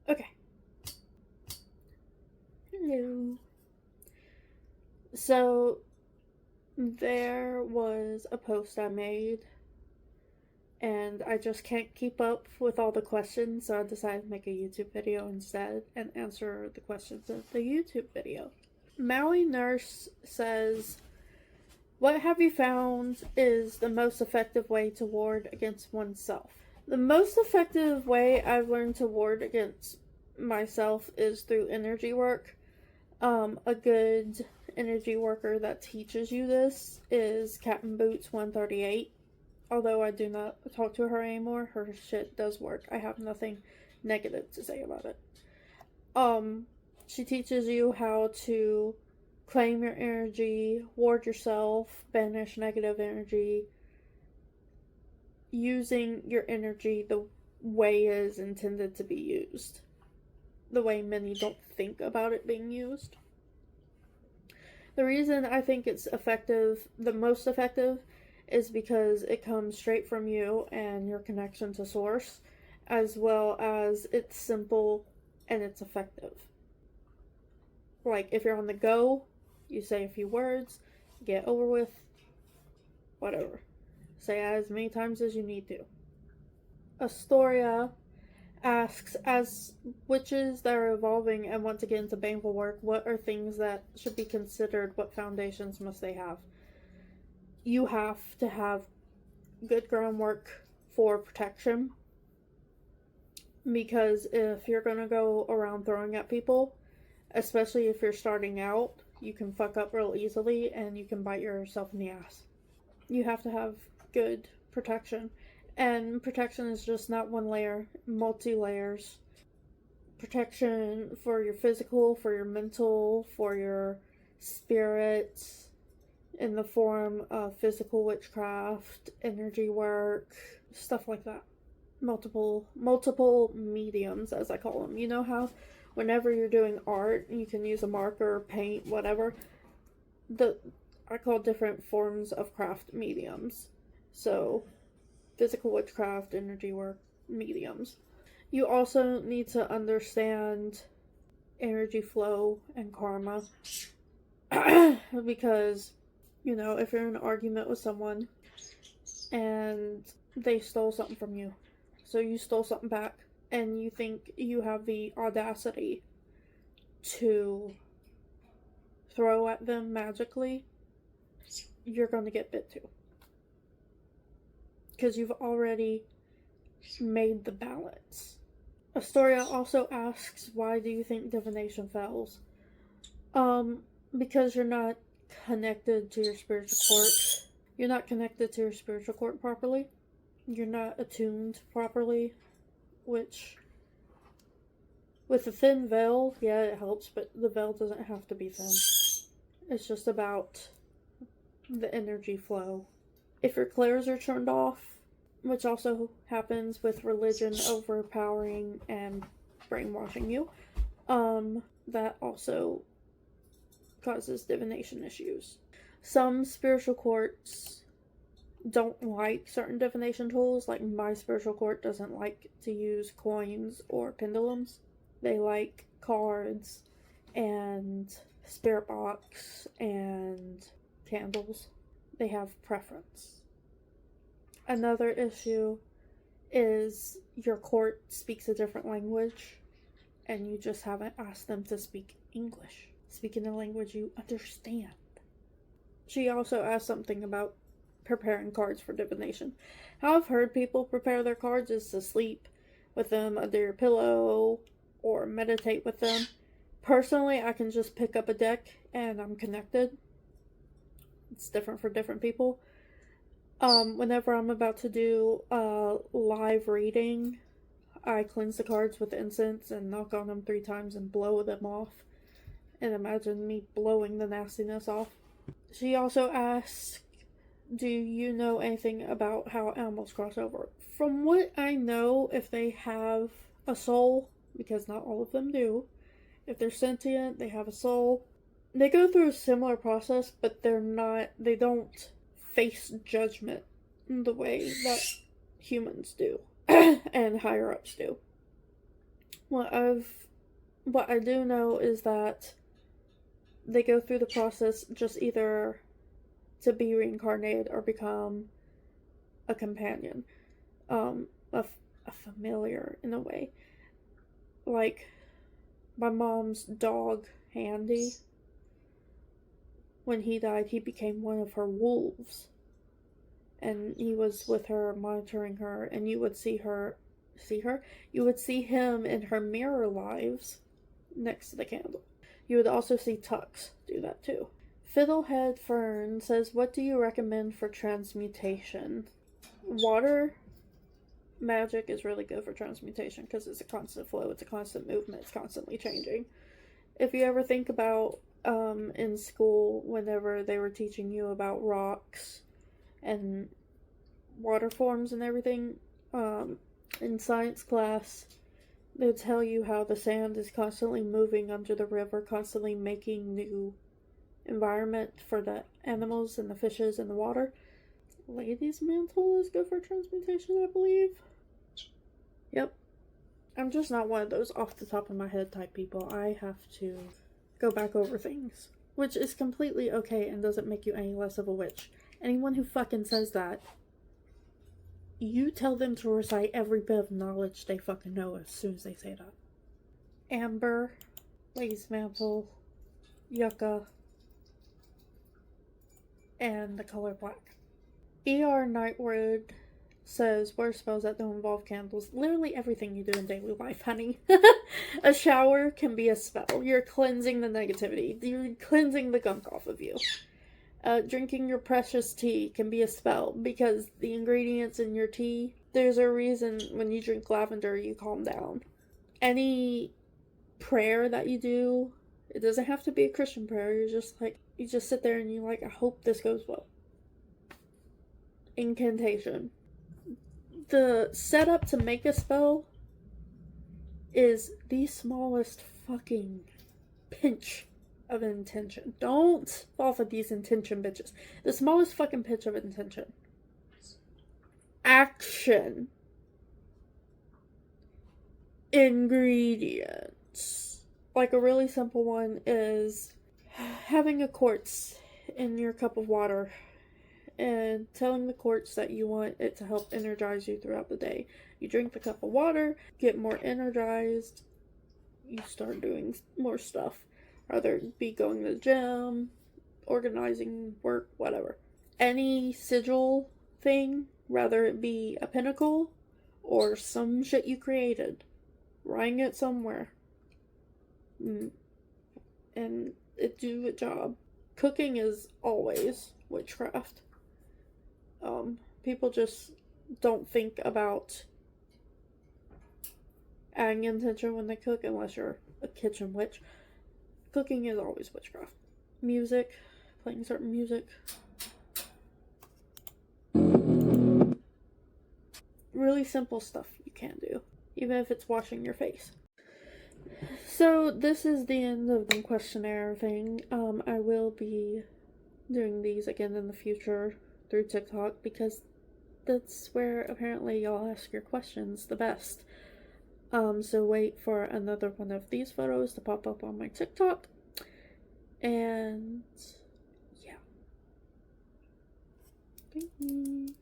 Okay. Hello. So, there was a post I made, and I just can't keep up with all the questions, so I decided to make a YouTube video instead and answer the questions of the YouTube video. Maui Nurse says, what have you found is the most effective way to ward against oneself? The most effective way I've learned to ward against myself is through energy work. A good energy worker that teaches you this is Captain Boots 138. Although I do not talk to her anymore, her shit does work. I have nothing negative to say about it. She teaches you how to claim your energy, ward yourself, banish negative energy, using your energy the way it is intended to be used. The way many don't think about it being used. The reason I think it's effective, the most effective, is because it comes straight from you and your connection to source, as well as it's simple and it's effective. Like, if you're on the go, you say a few words, get over with, whatever. Say as many times as you need to. Astoria asks, as witches that are evolving and want to get into baneful work, what are things that should be considered? What foundations must they have? You have to have good groundwork for protection, because if you're going to go around throwing at people, especially if you're starting out, you can fuck up real easily and you can bite yourself in the ass. You have to have good protection. And protection is just not one layer, multi-layers. Protection for your physical, for your mental, for your spirit, in the form of physical witchcraft, energy work, stuff like that. Multiple mediums, as I call them. You know how whenever you're doing art, you can use a marker, paint, whatever. I call different forms of craft mediums. So, physical witchcraft, energy work, mediums. You also need to understand energy flow and karma. Because, you know, if you're in an argument with someone and they stole something from you, so you stole something back, and you think you have the audacity to throw at them magically, you're going to get bit too. Because you've already made the balance. Astoria also asks, why do you think divination fails? Because you're not connected to your spiritual court. You're not connected to your spiritual court properly. You're not attuned properly, which, with a thin veil, yeah, it helps, but the veil doesn't have to be thin. It's just about the energy flow. If your clairs are turned off, which also happens with religion overpowering and brainwashing you, that also causes divination issues. Some spiritual courts don't like certain divination tools. Like, my spiritual court doesn't like to use coins or pendulums. They like cards and spirit box and candles. They have preference. Another issue is your court speaks a different language and you just haven't asked them to speak English. Speak in a language you understand. She also asked something about preparing cards for divination. How I've heard people prepare their cards is to sleep with them under your pillow or meditate with them. Personally, I can just pick up a deck and I'm connected. It's different for different people. Whenever I'm about to do a live reading, I cleanse the cards with incense and knock on them 3 times and blow them off. And imagine me blowing the nastiness off. She also asked, do you know anything about how animals cross over? From what I know, if they have a soul, because not all of them do, if they're sentient, they have a soul, they go through a similar process, but they don't face judgment the way that humans do and higher ups do. What I do know is that they go through the process just either to be reincarnated or become a companion, um, a familiar in a way. Like my mom's dog, Handy, when he died, he became one of her wolves. And he was with her, monitoring her, and you would see her, you would see him in her mirror lives next to the candle. You would also see Tux do that too. Fiddlehead Fern says, what do you recommend for transmutation? Water magic is really good for transmutation because it's a constant flow, it's a constant movement, it's constantly changing. If you ever think about in school, whenever they were teaching you about rocks and water forms and everything, in science class, they would tell you how the sand is constantly moving under the river, constantly making new environment for the animals and the fishes in the water. Lady's mantle is good for transmutation, I believe. Yep. I'm just not one of those off the top of my head type people. I have to go back over things, which is completely okay and doesn't make you any less of a witch. Anyone who fucking says that, you tell them to recite every bit of knowledge they fucking know as soon as they say that. Amber, Lady's mantle, yucca, and the color black. E.R. Nightwood says, what are spells that don't involve candles? Literally everything you do in daily life, honey. A shower can be a spell. You're cleansing the negativity. You're cleansing the gunk off of you. Drinking your precious tea can be a spell because the ingredients in your tea, there's a reason when you drink lavender you calm down. Any prayer that you do, it doesn't have to be a Christian prayer. You just sit there and you're like, I hope this goes well. Incantation. The setup to make a spell is the smallest fucking pinch of intention. Don't fall for these intention bitches. The smallest fucking pinch of intention. Action. Ingredients. Like a really simple one is having a quartz in your cup of water and telling the quartz that you want it to help energize you throughout the day. You drink the cup of water, get more energized, you start doing more stuff. Rather be going to the gym, organizing work, whatever. Any sigil thing, rather it be a pinnacle or some shit you created, writing it somewhere, and it do a job. Cooking is always witchcraft. People just don't think about adding intention when they cook unless you're a kitchen witch. Cooking is always witchcraft. Music, playing certain music. Really simple stuff you can do, even if it's washing your face. So this is the end of the questionnaire thing. I will be doing these again in the future through TikTok because that's where apparently y'all ask your questions the best. So wait for another one of these photos to pop up on my TikTok. And yeah. Thank you.